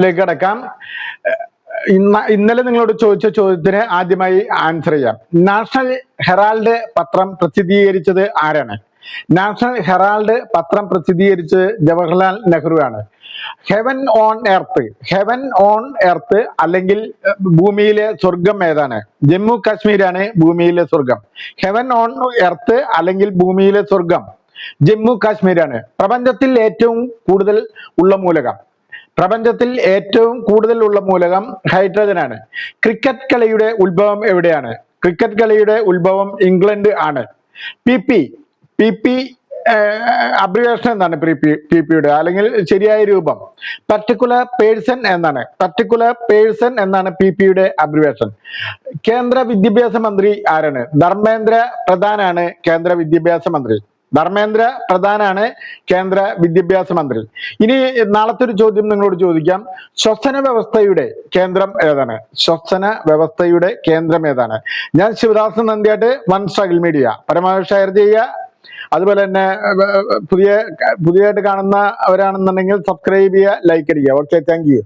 ലേക്ക് കടക്കാം. ഇന്നലെ നിങ്ങളോട് ചോദിച്ച ചോദ്യത്തിന് ആദ്യമായി ആൻസർ ചെയ്യാം. നാഷണൽ ഹെറാൾഡ് പത്രം പ്രസിദ്ധീകരിച്ചത് ആരാണ്? നാഷണൽ ഹെറാൾഡ് പത്രം പ്രസിദ്ധീകരിച്ചത് ജവഹർലാൽ നെഹ്റു ആണ്. ഹെവൻ ഓൺ എർത്ത് അല്ലെങ്കിൽ ഭൂമിയിലെ സ്വർഗം ഏതാണ്? ജമ്മു കാശ്മീരാണ് ഭൂമിയിലെ സ്വർഗം. ഹെവൻ ഓൺ എർത്ത് അല്ലെങ്കിൽ ഭൂമിയിലെ സ്വർഗം ജമ്മു കാശ്മീരാണ്. പ്രപഞ്ചത്തിൽ ഏറ്റവും കൂടുതൽ ഉള്ള മൂലകം ഹൈഡ്രജനാണ്. ക്രിക്കറ്റ് കളിയുടെ ഉത്ഭവം എവിടെയാണ്? ക്രിക്കറ്റ് കളിയുടെ ഉത്ഭവം ഇംഗ്ലണ്ട് ആണ്. പി പി അബ്രിവേഷൻ എന്നാണ് പിയുടെ അല്ലെങ്കിൽ ശരിയായ രൂപം. പർട്ടിക്കുലർ പേഴ്സൺ എന്നാണ് പിയുടെ അബ്രിവേഷൻ. കേന്ദ്ര വിദ്യാഭ്യാസ മന്ത്രി ആരാണ്? ധർമ്മേന്ദ്ര പ്രധാനാണ് കേന്ദ്ര വിദ്യാഭ്യാസ മന്ത്രി. ഇനി നാളത്തെ ഒരു ചോദ്യം നിങ്ങളോട് ചോദിക്കാം. ശ്വസന വ്യവസ്ഥയുടെ കേന്ദ്രം ഏതാണ്? ഞാൻ Sivadasan Nandiyat, one struggle media. പരമാവധി ഷെയർ ചെയ്യുക. അതുപോലെ തന്നെ പുതിയതായിട്ട് കാണുന്നവരാണെന്നുണ്ടെങ്കിൽ സബ്സ്ക്രൈബ് ചെയ്യുക, ലൈക്ക് അടിക്കുക. Okay, thank you.